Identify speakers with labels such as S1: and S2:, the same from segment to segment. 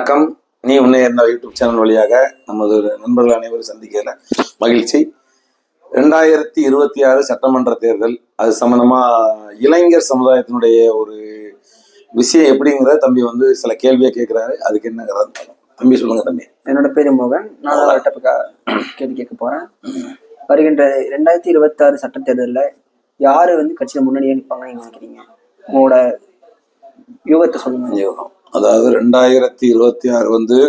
S1: வணக்கம். நீ உன்னை என்ன யூடியூப் சேனல் வழியாக நமது நண்பர்கள் அனைவரும் சந்திக்கல மகிழ்ச்சி. 2026 சட்டமன்ற தேர்தல், அது சம்பந்தமா இளைஞர் சமுதாயத்தினுடைய ஒரு விஷயம் எப்படிங்கிறத தம்பி சில கேள்வியை கேட்கிறாரு. அதுக்கு என்னங்கிறது தம்பி சொல்லுங்க. தம்பி,
S2: என்னோட பேரு மோகன். நான் கேள்வி கேட்க போறேன். வருகின்ற 2026 சட்ட தேர்தலில் யாரு கட்சியில முன்னாடியே நிற்பாங்கன்னு நினைக்கிறீங்க? உங்களோட யூகத்தை சொல்லுங்க.
S1: அதாவது 2026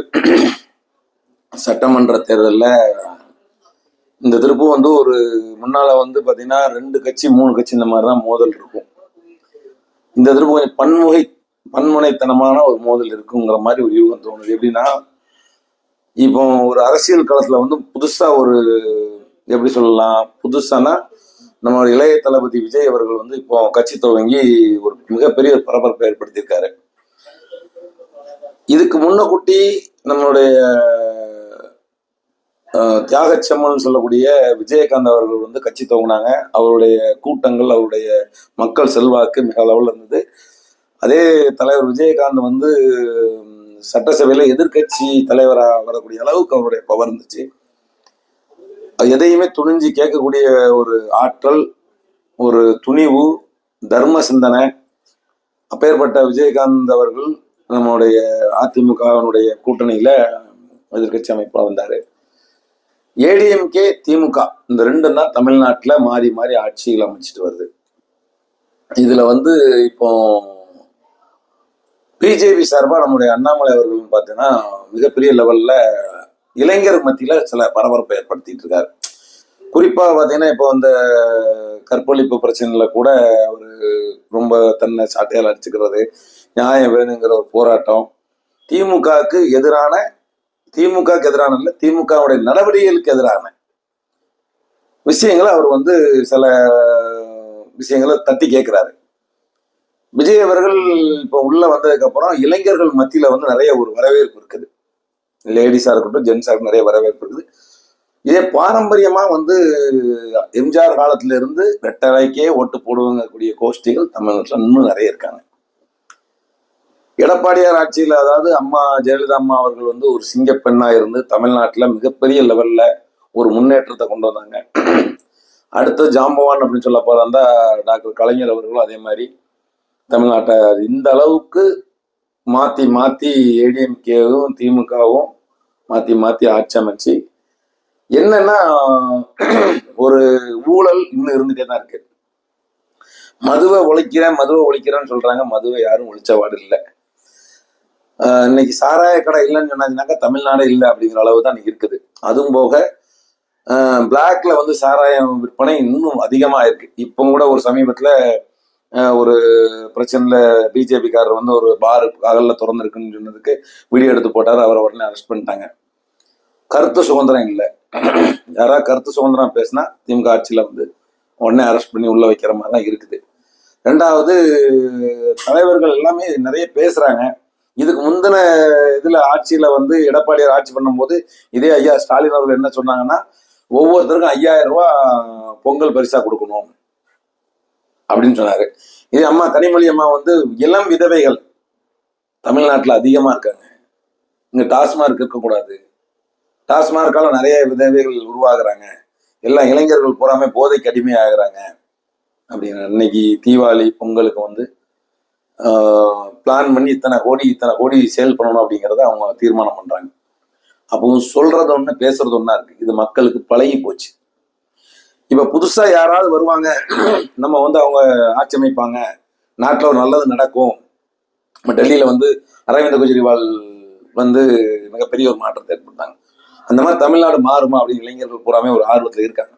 S1: சட்டமன்ற தேர்தலில் இந்த திருப்பும் ஒரு முன்னால பாத்தீங்கன்னா 2 கட்சி 3 கட்சி இந்த மாதிரிதான் மோதல் இருக்கும். இந்த திருப்பு கொஞ்சம் பன்முனைத்தனமான ஒரு மோதல் இருக்குங்கிற மாதிரி ஒரு யூகம் தோணுது. எப்படின்னா, இப்போ ஒரு அரசியல் களத்துல புதுசா ஒரு எப்படி சொல்லலாம், புதுசானா நம்ம இளைய தளபதி விஜய் அவர்கள் இப்போ கட்சி துவங்கி ஒரு மிகப்பெரிய ஒரு பரபரப்பை ஏற்படுத்தியிருக்காரு. இதுக்கு முன்னக்கூட்டி நம்மளுடைய தியாகச்செம்மன் சொல்லக்கூடிய விஜயகாந்த் அவர்கள் கட்சி துவங்கினாங்க. அவருடைய கூட்டங்கள், அவருடைய மக்கள் செல்வாக்கு மிக அளவில் இருந்தது. அதே தலைவர் விஜயகாந்த் சட்டசபையில எதிர்கட்சி தலைவராக வரக்கூடிய அளவுக்கு அவருடைய பவர் இருந்துச்சு. எதையுமே துணிஞ்சு கேட்கக்கூடிய ஒரு ஆற்றல், ஒரு துணிவு, தர்ம சிந்தனை. அப்பேற்பட்ட விஜயகாந்த் அவர்கள் நம்முடைய அதிமுகவினுடைய கூட்டணியில எதிர்கட்சி அமைப்பா வந்தாரு. ஏடிஎம்கே, திமுக இந்த ரெண்டும் தான் தமிழ்நாட்டுல மாறி மாறி ஆட்சிகள் அமைச்சிட்டு வருது. இதுல இப்போ பிஜேபி சார்பா நம்முடைய அண்ணாமலை அவர்கள் பார்த்தீங்கன்னா மிகப்பெரிய லெவல்ல இளைஞர் மத்தியில சில பரபரப்பை ஏற்படுத்திட்டு இருக்காரு. குறிப்பா பாத்தீங்கன்னா, இப்போ கற்பழிப்பு பிரச்சனையில கூட அவரு ரொம்ப தன்னை சாட்டையால் அடிச்சுக்கிறது, நியாயம் வேணுங்கிற ஒரு போராட்டம், திமுகவுக்கு எதிரான இல்ல, திமுகவுடைய நடவடிக்கைகளுக்கு எதிரான விஷயங்களை அவர் சில விஷயங்களை தட்டி கேட்கிறாரு. விஜய் அவர்கள் இப்போ உள்ள வந்ததுக்கு அப்புறம் இளைஞர்கள் மத்தியில நிறைய ஒரு வரவேற்பு இருக்குது. லேடிஸா இருக்கட்டும், ஜென்ஸா இருக்கட்டும், நிறைய வரவேற்பு இருக்குது. இதே பாரம்பரியமா எம்ஜிஆர் காலத்துல இருந்து ரெட்டலைக்கே ஓட்டு போடுவக்கூடிய கோஷ்டிகள் தமிழ்நாட்டில் இன்னும் நிறைய இருக்காங்க. எடப்பாடியார் ஆட்சியில், அதாவது அம்மா ஜெயலலிதா அம்மா அவர்கள் ஒரு சிங்கப்பெண்ணா இருந்து தமிழ்நாட்டுல மிகப்பெரிய லெவல்ல ஒரு முன்னேற்றத்தை கொண்டு வந்தாங்க. அடுத்த ஜாம்பவான் அப்படின்னு சொல்ல போறாந்தா டாக்டர் கலைஞர் அவர்களும் அதே மாதிரி தமிழ்நாட்டை இந்த அளவுக்கு மாத்தி மாத்தி ஏடிஎம்கேவும் திமுகவும் மாத்தி மாத்தி ஆட்சி அமைச்சு, என்னன்னா ஒரு ஊழல் இன்னும் இருந்துட்டே தான் இருக்கு. மதுவை ஒழிக்கிறேன்னு சொல்றாங்க. மதுவை யாரும் ஒழிச்சவாடு இல்லை. இன்னைக்கு சாராய கடை இல்லைன்னு சொன்னாங்கன்னாக்கா தமிழ்நாடே இல்லை அப்படிங்கிற அளவு தான் இன்னைக்கு இருக்குது. அதுவும் போக பிளாக்ல சாராயம் விற்பனை இன்னும் அதிகமா இருக்கு. இப்போ கூட ஒரு சமீபத்துல ஒரு பிரச்சனைல பிஜேபிக்காரர் ஒரு பாரு பகல்ல திறந்துருக்குன்னு சொன்னதுக்கு வீடியோ எடுத்து போட்டாரு. அவரை உடனே அரெஸ்ட் பண்ணிட்டாங்க. கருத்து சுதந்திரம் இல்லை. யாராவது கருத்து சுதந்திரம் பேசினா திமுக ஆட்சியில உடனே அரெஸ்ட் பண்ணி உள்ள வைக்கிற மாதிரி தான் இருக்குது. ரெண்டாவது, தலைவர்கள் எல்லாமே நிறைய பேசுறாங்க. இதுக்கு முந்தின இதுல ஆட்சியில எடப்பாடியார் ஆட்சி பண்ணும்போது இதே ஐயா ஸ்டாலின் அவர்கள் என்ன சொன்னாங்கன்னா, ஒவ்வொருத்தருக்கும் 5000 ரூபாய் பொங்கல் பரிசா கொடுக்கணும் அப்படின்னு சொன்னாரு. இதே அம்மா கனிமொழி அம்மா இளம் விதவைகள் தமிழ்நாட்டுல அதிகமா இருக்காங்க. இங்க டாஸ்மார்க் இருக்கக்கூடாது, டாஸ்மார்க்கால நிறைய விதவைகள் உருவாகுறாங்க, எல்லாம் இளைஞர்கள் பூராமே போதைக்கு அடிமை ஆகுறாங்க அப்படின்னு இன்னைக்கு தீபாவளி பொங்கலுக்கு பிளான் பண்ணி இத்தனை கோடி சேல் பண்ணணும் அப்படிங்கிறத அவங்க தீர்மானம் பண்றாங்க. அப்போ சொல்றது ஒண்ணு, பேசுறது ஒண்ணா இருக்கு. இது மக்களுக்கு பழகி போச்சு. இப்ப புதுசா யாராவது வருவாங்க, நம்ம அவங்க ஆட்சி அமைப்பாங்க, நாட்டுல ஒரு நல்லது நடக்கும். டெல்லியில அரவிந்த் கெஜ்ரிவால் மிகப்பெரிய ஒரு மாற்றத்தை ஏற்படுத்தாங்க. அந்த மாதிரி தமிழ்நாடு மாறுமா அப்படின்னு இளைஞர்கள் பூராமே ஒரு ஆர்வத்தில் இருக்காங்க.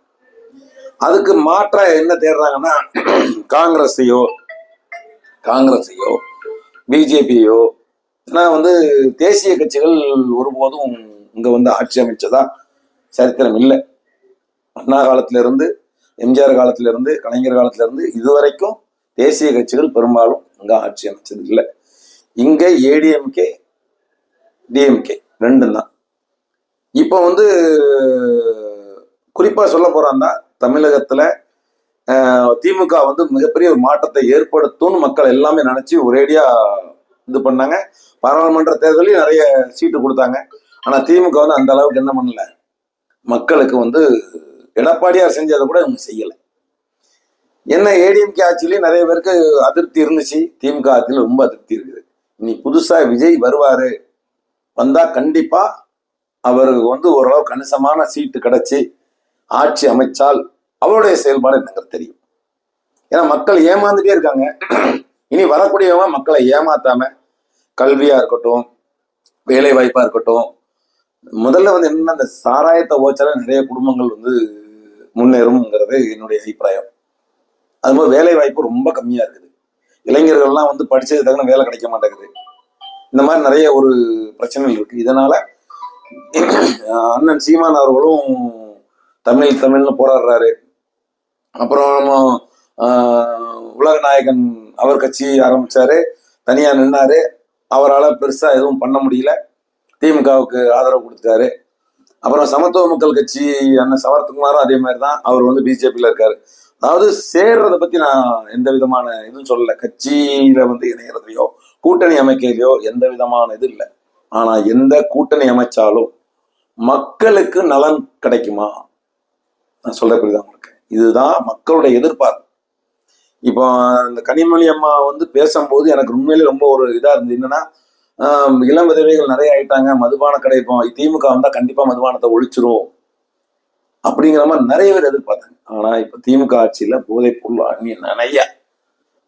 S1: அதுக்கு மாற்ற என்ன தேடுறாங்கன்னா, காங்கிரஸையோ பிஜேபியோ, ஏன்னா தேசிய கட்சிகள் ஒருபோதும் இங்க ஆட்சி அமைச்சதா சரித்திரம் இல்லை. அண்ணா காலத்துல இருந்து, எம்ஜிஆர் காலத்துல இருந்து, கலைஞர் காலத்துல இருந்து இதுவரைக்கும் தேசிய கட்சிகள் பெரும்பாலும் இங்க ஆட்சி அமைச்சது இல்லை. இங்க ஏடிஎம்கே, டிஎம்கே ரெண்டும் தான். இப்போ குறிப்பா சொல்ல போறான்னா, தமிழகத்துல திமுக மிகப்பெரிய ஒரு மாற்றத்தை ஏற்படுத்தும்னு மக்கள் எல்லாமே நினைச்சு ஒரேடியா இது பண்ணாங்க. பாராளுமன்ற தேர்தலையும் நிறைய சீட்டு கொடுத்தாங்க. ஆனா திமுக வந்து அந்த அளவுக்கு என்ன பண்ணல, மக்களுக்கு வந்து எடப்பாடியார் செஞ்சதை கூட இவங்க செய்யல. என்ன ஏடிஎம்கே ஆட்சியிலேயே நிறைய பேருக்கு அதிருப்தி இருந்துச்சு, திமுக ஆட்சியில ரொம்ப அதிருப்தி இருக்குது. இனி புதுசா விஜய் வருவாரு, வந்தா கண்டிப்பா அவருக்கு வந்து ஓரளவு கணிசமான சீட்டு கிடைச்சி ஆட்சி அமைச்சால் அவருடைய செயல்பாடு எனக்கு தெரியும். ஏன்னா மக்கள் ஏமாந்துட்டே இருக்காங்க. இனி வரக்கூடியவங்க மக்களை ஏமாத்தாம கல்வியா இருக்கட்டும், வேலை வாய்ப்பா இருக்கட்டும், முதல்ல வந்து என்னன்னா இந்த சாராயத்தை ஓச்சால நிறைய குடும்பங்கள் வந்து முன்னேறும்ங்கிறது என்னுடைய அபிப்பிராயம். அது மாதிரி வேலை வாய்ப்பு ரொம்ப கம்மியா இருக்குது. இளைஞர்கள்லாம் வந்து படிச்சது தகுந்த வேலை கிடைக்க மாட்டேங்குது. இந்த மாதிரி நிறைய ஒரு பிரச்சனைகள் இருக்கு. இதனால அண்ணன் சீமான் அவர்களும் தமிழ்னு போராடுறாரு. அப்புறம் உலக நாயகன் அவர் கட்சி ஆரம்பிச்சாரு, தனியா நின்னாரு. அவரால் பெருசா எதுவும் பண்ண முடியல, திமுகவுக்கு ஆதரவு கொடுத்துட்டாரு. அப்புறம் சமத்துவ மக்கள் கட்சி அண்ணன் சவர்த்குமாரும் அதே மாதிரி தான், அவர் வந்து பிஜேபியில இருக்காரு. அதாவது சேர்றதை பத்தி நான் எந்த விதமான இதுவும் சொல்லல. கட்சியில வந்து இணையறதையோ கூட்டணி அமைக்கிறதையோ எந்த விதமான இது இல்லை. ஆனா எந்த கூட்டணி அமைச்சாலும் மக்களுக்கு நலன் கிடைக்குமா, நான் சொல்ற புரியுதா உங்களுக்கு? இதுதான் மக்களுடைய எதிர்பார்ப்பு. இப்போ இந்த கனிமொழி அம்மா வந்து பேசும்போது எனக்கு உண்மையிலே ரொம்ப ஒரு இதா இருந்தது. என்னன்னா, இளம் விதவைகள் நிறைய ஆயிட்டாங்க, மதுபான கடை இப்போ திமுக வந்தா கண்டிப்பா மதுபானத்தை ஒழிச்சிரும் அப்படிங்கிற மாதிரி நிறைய பேர் எதிர்பார்த்தாங்க. ஆனா இப்ப திமுக ஆட்சியில போதைப் பொருள்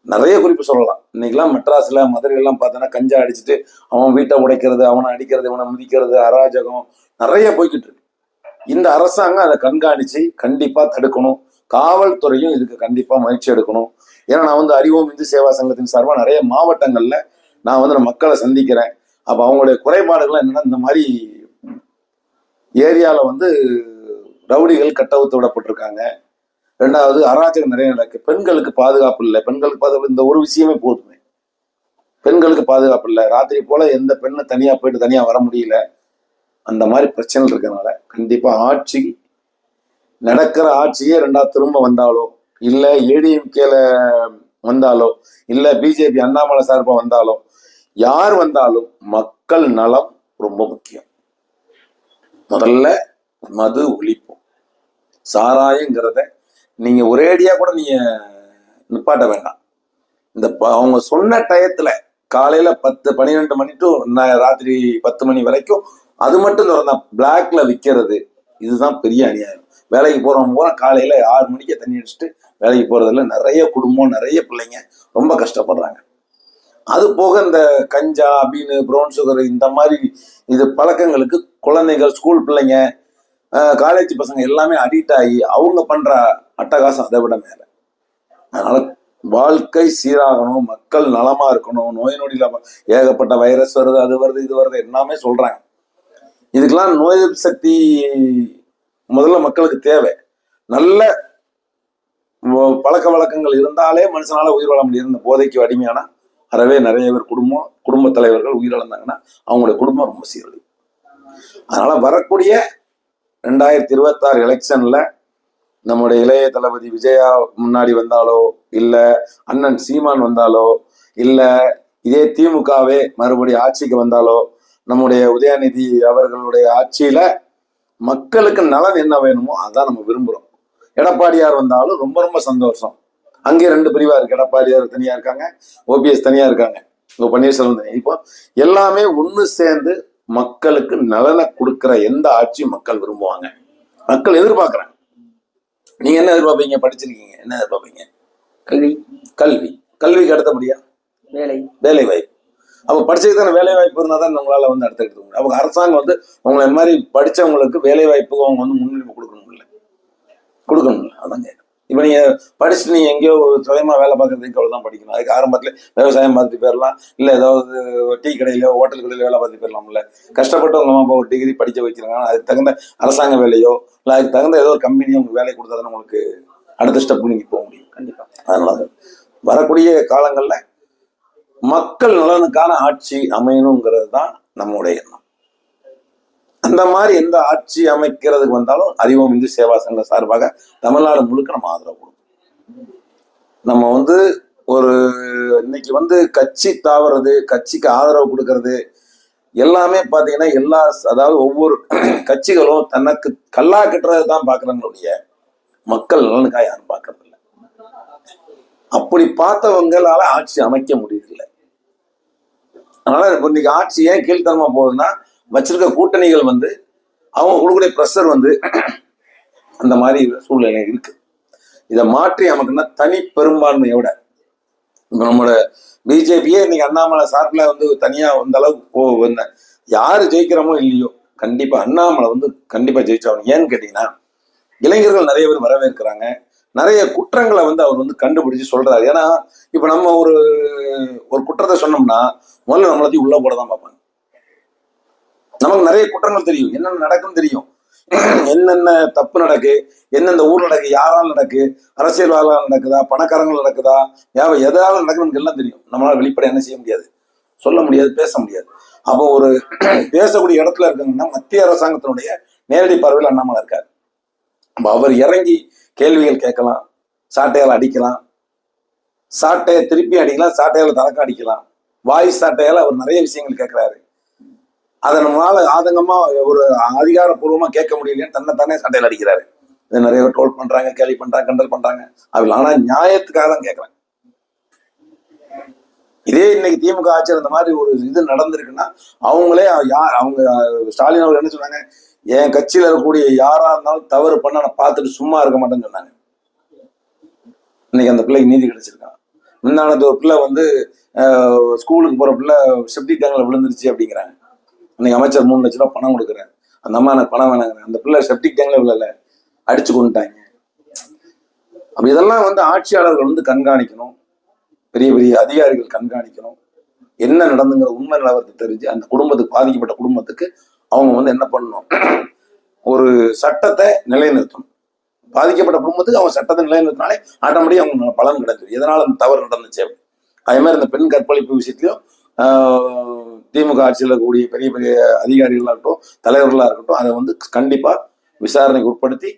S1: நிறைய குறிப்பு சொல்லலாம். இன்னைக்கெல்லாம் மெட்ராஸ்ல மதுரையெல்லாம் பார்த்தோன்னா கஞ்சா அடிச்சுட்டு அவன் வீட்டை உடைக்கிறது, அவனை அடிக்கிறது, இவனை மிதிக்கிறது, அராஜகம் நிறைய போய்கிட்டு இருக்கு. இந்த அரசாங்கம் அதை கண்காணிச்சு கண்டிப்பா தடுக்கணும். காவல்துறையும் இதுக்கு கண்டிப்பா முயற்சி எடுக்கணும். ஏன்னா நான் வந்து அறிவோம் இந்து சேவா சங்கத்தின் சார்பாக நிறைய மாவட்டங்கள்ல நான் வந்து மக்களை சந்திக்கிறேன். அப்ப அவங்களுடைய குறைபாடுகள் என்னன்னா, இந்த மாதிரி ஏரியால வந்து ரவுடிகள் கட்டவுத்து விடப்பட்டிருக்காங்க. ரெண்டாவது அராஜகம் நிறைய நடக்கு. பெண்களுக்கு பாதுகாப்பு இல்லை. பெண்களுக்கு பாதுகாப்பு இந்த ஒரு விஷயமே போதுமே. பெண்களுக்கு பாதுகாப்பு இல்லை. ராத்திரி போல எந்த பெண்ணு தனியா போயிட்டு தனியா வர முடியல. அந்த மாதிரி பிரச்சனை இருக்கிறதுனால கண்டிப்பா ஆட்சி நடக்கிற ஆட்சியே ரெண்டாவது திரும்ப வந்தாலோ, இல்ல ஏடிஎம்கேல வந்தாலோ, இல்ல பிஜேபி அண்ணாமலை சார்பா வந்தாலோ, யார் வந்தாலும் மக்கள் நலம் ரொம்ப முக்கியம். முதல்ல மது ஒழிப்போம். சாராயங்கிறத நீங்க ஒரேடியா கூட நீங்க நிப்பாட்ட வேண்டாம். இந்த அவங்க சொன்ன டயத்துல காலையில 10-12 மணி டு ராத்திரி 10 மணி வரைக்கும் அது மட்டும் திறந்தா பிளாக்ல விற்கிறது, இதுதான் பெரிய அநியாயம். வேலைக்கு போறவங்க போற காலையில 6 மணிக்கு தண்ணி அடிச்சுட்டு வேலைக்கு போறதுல நிறைய குடும்பம், நிறைய பிள்ளைங்க ரொம்ப கஷ்டப்படுறாங்க. அது போக இந்த கஞ்சா, பீனு, ப்ரௌன் சுகர் இந்த மாதிரி இது பழக்கங்களுக்கு குழந்தைகள், ஸ்கூல் பிள்ளைங்க, காலேஜ் பசங்க எல்லாமே அடிக்ட் ஆகி அவங்க பண்ற அட்டகாசம் அதை விட மேல. அதனால வாழ்க்கை சீராகணும், மக்கள் நலமா இருக்கணும். நோய் நொடியில ஏகப்பட்ட வைரஸ் வருது, அது வருது, இது வருது, எல்லாமே சொல்றாங்க. இதுக்கெல்லாம் நோய் எதிர்ப்பு சக்தி முதல்ல மக்களுக்கு தேவை. நல்ல பழக்க வழக்கங்கள் இருந்தாலே மனுஷனால உயிர் வாழ முடியும். இந்த போதைக்கு அடிமையானா அறவே நிறைய பேர் குடும்ப தலைவர்கள் உயிரிழந்தாங்கன்னா அவங்களுடைய குடும்பம் ரொம்ப சீரழியும். அதனால வரக்கூடிய 2026 எலெக்ஷன்ல நம்முடைய இளைய தளபதி விஜயா முன்னாடி வந்தாலோ, இல்ல அண்ணன் சீமான் வந்தாலோ, இல்ல இதே திமுகவே மறுபடியும் ஆட்சிக்கு வந்தாலோ, நம்முடைய உதயநிதி அவர்களுடைய ஆட்சியில மக்களுக்கு நலன் என்ன வேணுமோ அதான் நம்ம விரும்புறோம். எடப்பாடியார் வந்தாலும் ரொம்ப ரொம்ப சந்தோஷம். அங்கே 2 பிரிவா இருக்கு. எடப்பாடியார் தனியா இருக்காங்க, ஓபிஎஸ் தனியா இருக்காங்க, இப்போ பன்னீர்செல்வம் தனியா. இப்போ எல்லாமே ஒண்ணு சேர்ந்து மக்களுக்கு நலனை கொடுக்கிற எந்த ஆட்சியும் மக்கள் விரும்புவாங்க, மக்கள் எதிர்பார்க்கறாங்க. நீங்க என்ன எதிர்பார்ப்பீங்க? படிச்சிருக்கீங்க, என்ன எதிர்பார்ப்பீங்க?
S2: கல்வி.
S1: கல்விக்கு அடுத்தபடியா வேலை வாய்ப்பு. அப்ப படிச்சதுக்கு தானே வேலை வாய்ப்பு இருந்தா தான் உங்களால வந்து அடுத்தெடுக்க முடியும். அவங்க அரசாங்கம் வந்து உங்களை இந்த மாதிரி படிச்சவங்களுக்கு வேலை வாய்ப்புக்கு அவங்க வந்து முன்னுரிமை கொடுக்கணும்ல. அதான் கேட்கணும். இப்ப நீங்க படிச்சுட்டு நீங்க எங்கேயோ ஒரு சுயமா வேலை பார்க்கறதுக்கு அவ்வளவுதான் படிக்கணும். அதுக்கு ஆரம்பத்துல விவசாயம் பார்த்துட்டு போயிடலாம், இல்ல ஏதாவது டீ கடையில ஹோட்டல் கடையில வேலை பார்த்துட்டு போயிடலாம்ல. கஷ்டப்பட்டு உங்க அம்மா அப்பா ஒரு டிகிரி படிக்க வைக்கிறாங்க, அதுக்கு தகுந்த அரசாங்க வேலையோ இல்ல அதுக்கு தகுந்த ஏதோ ஒரு கம்பெனியோ உங்களுக்கு வேலை கொடுத்தாதான் உங்களுக்கு அடுத்த ஸ்டெப் நீங்க போக முடியும். கண்டிப்பா. அதனால வரக்கூடிய காலங்கள்ல மக்கள் நலனுக்கான ஆட்சி அமையணுங்கிறது தான் நம்முடைய எண்ணம். அந்த மாதிரி எந்த ஆட்சி அமைக்கிறதுக்கு வந்தாலும் அறிவோம் இந்து சேவா சங்க சார்பாக தமிழ்நாடு முழுக்க நம்ம ஆதரவு கொடுப்போம். நம்ம வந்து ஒரு இன்னைக்கு வந்து கட்சி தாவறது, கட்சிக்கு ஆதரவு கொடுக்கறது எல்லாமே பாத்தீங்கன்னா அதாவது ஒவ்வொரு கட்சிகளும் தனக்கு கல்லா கட்டுறது தான் பாக்குறாங்களுடைய மக்கள் நலனுக்காக யாரும் பாக்குறது இல்லை. அப்படி பார்த்தவங்களால ஆட்சி அமைக்க முடியல. அதனால இப்ப இன்னைக்கு ஆட்சி ஏன் கீழ்த்தரமா போகுதுன்னா, வச்சிருக்க கூட்டணிகள் வந்து அவங்க கொடுக்கக்கூடிய ப்ரெஷர் வந்து அந்த மாதிரி சூழ்நிலை இருக்கு. இதை மாற்றி அமைக்கணும்னா தனி பெரும்பான்மையோட நம்மளோட பிஜேபியே இன்னைக்கு அண்ணாமலை சார்பில் வந்து தனியா அந்த அளவுக்கு யாரு ஜெயிக்கிறோமோ இல்லையோ கண்டிப்பா அண்ணாமலை வந்து கண்டிப்பா ஜெயிச்சாகணும். ஏன்னு கேட்டீங்கன்னா இளைஞர்கள் நிறைய பேர் வரவேற்கிறாங்க. நிறைய குற்றங்களை வந்து அவர் வந்து கண்டுபிடிச்சு சொல்றாரு. ஏன்னா இப்ப நம்ம ஒரு குற்றத்தை சொன்னோம்னா முதல்ல நம்மளத்தையும் உள்ள போட தான் பார்ப்பாங்க. நமக்கு நிறைய குற்றங்கள் தெரியும், என்னென்ன நடக்குன்னு தெரியும், என்னென்ன தப்பு நடக்கு, எந்தெந்த ஊர் நடக்கு, யாரால் நடக்கு, அரசியல்வாதிகளால் நடக்குதா, பணக்காரங்கள் நடக்குதா, எதாவது நடக்குது நமக்கு எல்லாம் தெரியும். நம்மளால வெளிப்படை என்ன செய்ய முடியாது, சொல்ல முடியாது, பேச முடியாது. அப்போ ஒரு பேசக்கூடிய இடத்துல இருக்காங்கன்னா மத்திய அரசாங்கத்தினுடைய நேரடி பார்வையில் அண்ணாமலை இருக்காரு. அப்ப அவர் இறங்கி கேள்விகள் கேட்கலாம், சாட்டையால் அடிக்கலாம், சாட்டையை திருப்பி அடிக்கலாம், சாட்டையால் தனக்க அடிக்கலாம், வாய் சாட்டையால் அவர் நிறைய விஷயங்கள் கேட்கிறாரு. அதை நம்மளால ஆதங்கமா ஒரு அதிகாரப்பூர்வமா கேட்க முடியலைன்னு தன்னைத்தானே சண்டையில் அடிக்கிறாரு. இதை நிறைய பேர் ட்ரோல் பண்றாங்க, கேலி பண்றாங்க, கிண்டல் பண்றாங்க. அவள் ஆனா நியாயத்துக்காக தான் கேட்கறாங்க. இதே இன்னைக்கு திமுக ஆட்சியில் இந்த மாதிரி ஒரு இது நடந்திருக்குன்னா அவங்களே அவங்க ஸ்டாலின் அவர்கள் என்ன சொன்னாங்க, என் கட்சியில இருக்கக்கூடிய யாரா இருந்தாலும் தவறு பண்ண நான் பார்த்துட்டு சும்மா இருக்க மாட்டேன்னு சொன்னாங்க. இன்னைக்கு அந்த பிள்ளைக்கு நீதி கிடைச்சிருக்கான். முன்னாடி ஒரு பிள்ளை வந்து ஸ்கூலுக்கு போற பிள்ளை செப்டிக் டேங்க்ல விழுந்துருச்சு அப்படிங்கிறாங்க. இன்னைக்கு அமைச்சர் 3 லட்ச ரூபாய் பணம் கொடுக்குறேன், அந்த அம்மா எனக்கு பணம் வேணாங்கிறேன், அந்த பிள்ளை செப்டிக் டேங்க்ல விழல, அடிச்சு கொண்டுட்டாங்க. அப்ப இதெல்லாம் வந்து ஆட்சியாளர்கள் வந்து கண்காணிக்கணும், பெரிய பெரிய அதிகாரிகள் கண்காணிக்கணும். என்ன நடந்துங்கிற உண்மை நிலவரத்தை தெரிஞ்சு அந்த குடும்பத்துக்கு, பாதிக்கப்பட்ட குடும்பத்துக்கு அவங்க வந்து என்ன பண்ணணும், ஒரு சட்டத்தை நிலைநிறுத்தணும். பாதிக்கப்பட்ட குடும்பத்துக்கு அவங்க சட்டத்தை நிலைநிறுத்தினாலே ஆட்டோமேட்டிக் அவங்க பலன் கிடைச்சிடும். எதனால அந்த தவறு நடந்துச்சு. அதே மாதிரி இந்த பெண் கற்பழிப்பு விஷயத்திலையும் திமுக ஆட்சியில் இருக்கக்கூடிய பெரிய பெரிய அதிகாரிகளாக இருக்கட்டும், தலைவர்களாக இருக்கட்டும், அதை வந்து கண்டிப்பா விசாரணைக்கு உட்படுத்தி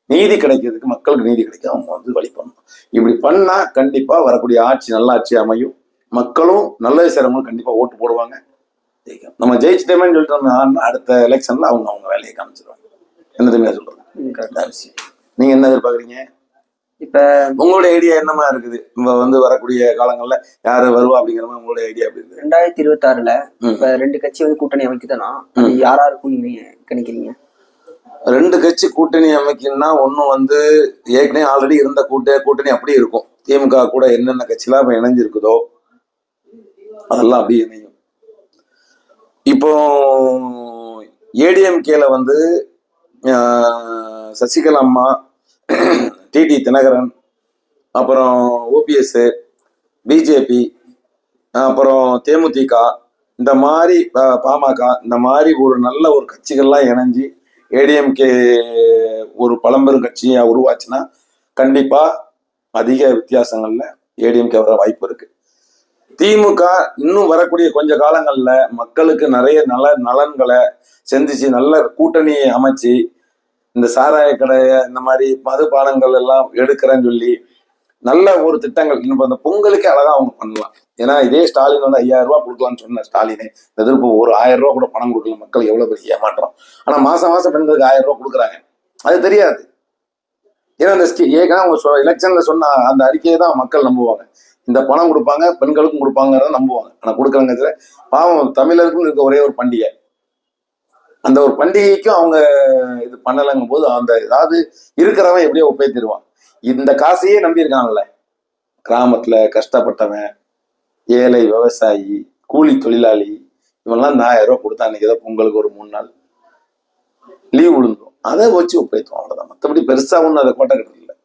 S1: நீதி கிடைக்கிறதுக்கு, மக்களுக்கு நீதி கிடைக்க அவங்க வந்து வழி பண்ணணும். இப்படி பண்ணா கண்டிப்பா வரக்கூடிய ஆட்சி நல்ல ஆட்சி அமையும். மக்களும் நல்லது செய்யறவங்களும் கண்டிப்பா ஓட்டு போடுவாங்க. நம்ம ஜெயிச்சிட்டேமேன்னு சொல்லிட்டு அடுத்த எலெக்ஷன்ல அவங்க வேலையை காமிச்சிருவாங்க. என்னதுமே சொல்றது. நீங்க என்ன எதிர்பார்க்குறீங்க?
S2: இப்ப
S1: உங்களுடைய ஐடியா என்னமா இருக்குது? வந்து வரக்கூடிய காலங்கள்ல யாரு வருவா அப்படிங்கிற மாதிரி உங்களுடைய ஐடியா எப்படி இருக்கு?
S2: 2026ல இப்ப 2 கட்சி வந்து கூட்டணி அமைக்குதுன்னா யாரா இருக்கும் நீங்க கணிக்கிறீங்க?
S1: 2 கட்சி கூட்டணி அமைக்கணும்னா ஒன்னும் வந்து ஏற்கனவே ஆல்ரெடி இருந்த கூட்டணி அப்படியே இருக்கும். திமுக கூட என்னென்ன கட்சிலாம் இப்ப இணைஞ்சிருக்குதோ அதெல்லாம் அப்படியே இணையும். இப்போ ஏடிஎம்கேல வந்து சசிகலா அம்மா, டிடி தினகரன், அப்புறம் ஓபிஎஸ், பிஜேபி, அப்புறம் தேமுதிக, இந்த மாதிரி பாமக, இந்த மாதிரி ஒரு நல்ல ஒரு கட்சிகள்லாம் இணைஞ்சு ஏடிஎம்கே ஒரு பழம்பெரும் கட்சியா உருவாச்சுன்னா கண்டிப்பா அதிக வித்தியாசங்கள்ல ஏடிஎம்கே வர வாய்ப்பு இருக்கு. திமுக இன்னும் வரக்கூடிய கொஞ்ச காலங்கள்ல மக்களுக்கு நிறைய நலன்களை செஞ்சிச்சு, நல்ல கூட்டணியை அமைச்சு இந்த சாராய கடைய, இந்த மாதிரி மதுபானங்கள் எல்லாம் எடுக்கிறேன்னு சொல்லி நல்ல ஒரு திட்டங்கள் இப்போ அந்த பொங்கலுக்கு அழகா அவங்க பண்ணலாம். ஏன்னா இதே ஸ்டாலின் வந்து 5000 ரூபாய் கொடுக்கலான்னு சொன்ன ஸ்டாலினே எதிர்ப்பு ஒரு 1000 ரூபாய் கூட பணம் கொடுக்கல. மக்கள் எவ்வளவு பெரிய ஏமாற்றம். ஆனா மாசம் பெண்களுக்கு 1000 ரூபாய் கொடுக்குறாங்க, அது தெரியாது. ஏன்னா அந்த ஏற்கனவே அவங்க எலெக்ஷன்ல சொன்ன அந்த அறிக்கையை தான் மக்கள் நம்புவாங்க. இந்த பணம் கொடுப்பாங்க, பெண்களுக்கும் கொடுப்பாங்கிறத நம்புவாங்க. ஆனா கொடுக்குறாங்க. பாவம் தமிழருக்கும் இருக்க ஒரே ஒரு பண்டிகை, அந்த ஒரு பண்டிகைக்கும் அவங்க இது பண்ணலைங்கும் போது அந்த ஏதாவது இருக்கிறவன் எப்படியோ ஒப்பேத்திடுவான். இந்த காசையே நம்பி இருக்காங்கல்ல, கிராமத்துல கஷ்டப்பட்டவன், ஏழை, விவசாயி, கூலி தொழிலாளி, இவெல்லாம் 1000 ரூபாய் கொடுத்தா அன்னைக்கு ஏதோ பொங்கலுக்கு ஒரு 3 நாள் லீவ் விழுந்துடும், அதை வச்சு ஒப்பேத்துவோம். அவ்வளவுதான். மற்றபடி பெருசா ஒண்ணு அதை கோட்டை கட்டுறது இல்லை.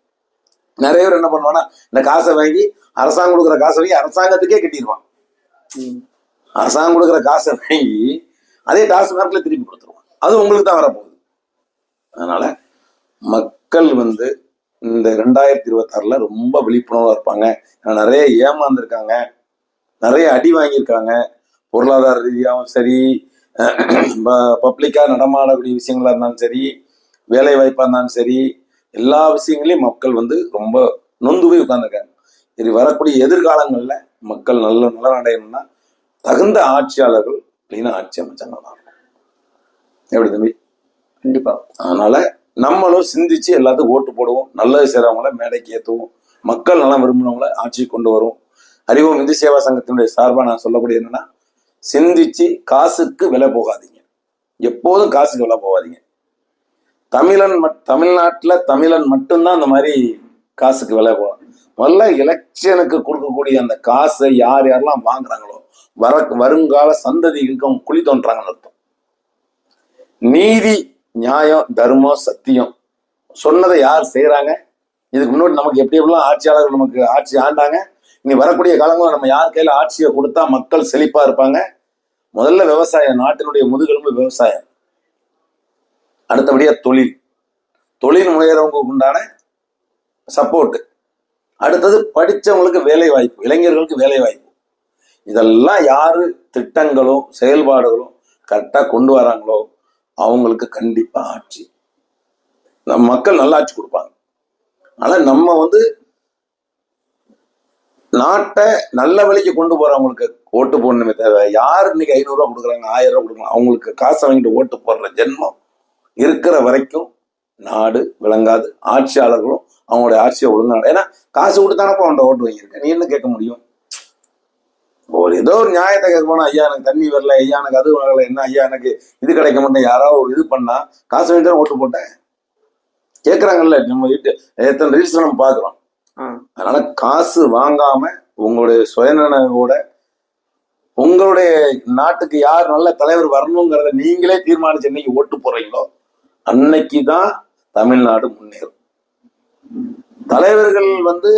S1: நிறைய பேர் என்ன பண்ணுவான்னா இந்த காசை வாங்கி, அரசாங்கம் கொடுக்குற காசை வாங்கி அரசாங்கத்துக்கே கட்டிடுவான். அரசாங்கம் கொடுக்குற காசை வாங்கி அதே டாஸ்மார்க்ல திருப்பி கொடுத்துருவான். அது உங்களுக்கு தான் வரப்போகுது. அதனால மக்கள் வந்து இந்த 2026ல ரொம்ப விழிப்புணர்வா இருப்பாங்க. நிறைய ஏமாந்துருக்காங்க, நிறைய அடி வாங்கியிருக்காங்க. பொருளாதார ரீதியாகவும் சரி, பப்ளிக்கா நடமாடக்கூடிய விஷயங்களா இருந்தாலும் சரி, வேலை வாய்ப்பா இருந்தாலும் சரி, எல்லா விஷயங்களையும் மக்கள் வந்து ரொம்ப நொந்து போய் உட்கார்ந்துருக்காங்க. இது வரக்கூடிய எதிர்காலங்கள்ல மக்கள் நல்ல நலன் அடையணும்னா தகுந்த ஆட்சியாளர்கள் கிளீனா ஆட்சி அமைச்சாங்க. எப்படி தம்பி?
S2: கண்டிப்பா.
S1: அதனால நம்மளும் சிந்திச்சு எல்லாத்துக்கும் ஓட்டு போடுவோம், நல்லது செய்றவங்கள மேடைக்கு ஏற்றுவோம், மக்கள் நலம் விரும்பினவங்கள ஆட்சிக்கு கொண்டு வரும். அறிவோம் இந்து சேவா சங்கத்தினுடைய சார்பா நான் சொல்லக்கூடிய என்னன்னா, சிந்திச்சு காசுக்கு விலை போகாதீங்க, எப்போதும் காசுக்கு விலை போகாதீங்க. தமிழ்நாட்டுல தமிழன் மட்டும்தான் அந்த மாதிரி காசுக்கு விலை போகும். முதல்ல எலெக்ஷனுக்கு கொடுக்கக்கூடிய அந்த காசை யார் யாரெல்லாம் வாங்குறாங்களோ வருங்கால சந்ததிகளுக்கு அவங்க குழி தோன்றாங்கன்னு அர்த்தம். நீதி, நியாயம், தர்மம், சத்தியம் சொன்னதை யார் செய்யறாங்க? இதுக்கு முன்னாடி நமக்கு எப்படி எப்படிலாம் ஆட்சியாளர்கள் நமக்கு ஆட்சி ஆண்டாங்க, இனி வரக்கூடிய காலங்களில் நம்ம யார் கையில ஆட்சியை கொடுத்தா மக்கள் செழிப்பா இருப்பாங்க? முதல்ல விவசாயம், நாட்டினுடைய முதுகெலும்பு விவசாயம். அடுத்தபடியா தொழில் முனைகிறவங்களுக்கு உண்டான சப்போர்ட். அடுத்தது படிச்சவங்களுக்கு வேலை வாய்ப்பு, இளைஞர்களுக்கு வேலை வாய்ப்பு. இதெல்லாம் யாரு திட்டங்களும் செயல்பாடுகளும் கரெக்டா கொண்டு வராங்களோ அவங்களுக்கு கண்டிப்பா ஆட்சி, நம்ம மக்கள் நல்லா ஆட்சி கொடுப்பாங்க. ஆனா நம்ம நாட்டை நல்ல வழிக்கு கொண்டு போறவங்களுக்கு ஓட்டு போடணுமே தேவை. யார் இன்னைக்கு 500 ரூபா கொடுக்குறாங்க, 1000 ரூபா கொடுக்கலாம், அவங்களுக்கு காசை வாங்கிட்டு ஓட்டு போடுற ஜென்மம் இருக்கிற வரைக்கும் நாடு விளங்காது. ஆட்சியாளர்களும் அவங்களுடைய ஆட்சியை ஒழுங்கான, ஏன்னா காசு கொடுத்தானப்போ அவன் ஓட்டு வாங்கியிருக்க, நீ என்ன கேட்க முடியும்? ஏதோ ஒரு நியாயத்தை கேட்க போனா, ஐயா எனக்கு தண்ணி வரல, ஐயா எனக்கு அது வரல, என்ன ஐயா எனக்கு இது கிடைக்க மாட்டேன், யாராவது ஒரு இது பண்ணா காசு வாங்கி தான் ஓட்டு போட்டேன் கேட்கறாங்கல்ல. நம்ம வீட்டு எத்தனை ரீல்ஸ் நம்ம பாக்குறோம். அதனால காசு வாங்காம உங்களுடைய சுயநலவோட உங்களுடைய நாட்டுக்கு யார் நல்ல தலைவர் வரணுங்கிறத நீங்களே தீர்மானிச்சு என்னைக்கு ஓட்டு போறீங்களோ அன்னைக்குதான் தமிழ்நாடு முன்னேறும். தலைவர்கள்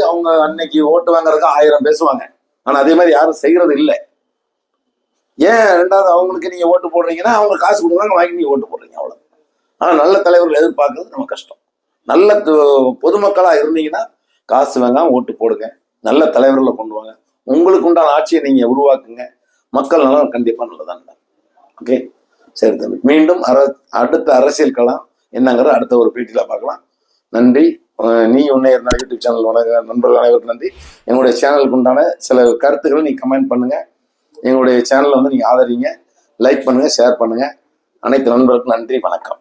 S1: அவங்க அன்னைக்கு ஓட்டு வாங்குறதுக்கு 1000 பேசுவாங்க, ஆனா அதே மாதிரி யாரும் செய்யறது இல்லை. ஏன்? ரெண்டாவது அவங்களுக்கு நீங்க ஓட்டு போடுறீங்கன்னா அவங்க காசு கொடுக்குறாங்க, வாங்கி நீங்க ஓட்டு போடுறீங்க, அவ்வளவு. ஆனா நல்ல தலைவர்கள் எதிர்பார்க்கறது நம்ம கஷ்டம். நல்ல பொதுமக்களா இருந்தீங்கன்னா காசு வாங்காம ஓட்டு போடுங்க, நல்ல தலைவர்களை கொண்டு வாங்க, உங்களுக்கு உண்டான ஆட்சியை நீங்க உருவாக்குங்க, மக்கள் நலம் கண்டிப்பா நல்லதான். ஓகே, சரி தம்பி. மீண்டும் அடுத்த அரசியல் களம் என்னங்கிறது அடுத்த ஒரு பேட்டியில பார்க்கலாம். நன்றி. நீ உன்னை யூடியூப் சேனல் வணங்க நண்பர்கள் அனைவருக்கும் நன்றி. எங்களுடைய சேனலுக்கு உண்டான சில கருத்துக்களை நீ கமெண்ட் பண்ணுங்க, எங்களுடைய சேனலை நீங்க ஆதரிங்க, லைக் பண்ணுங்க, ஷேர் பண்ணுங்க. அனைத்து நண்பர்களுக்கும் நன்றி, வணக்கம்.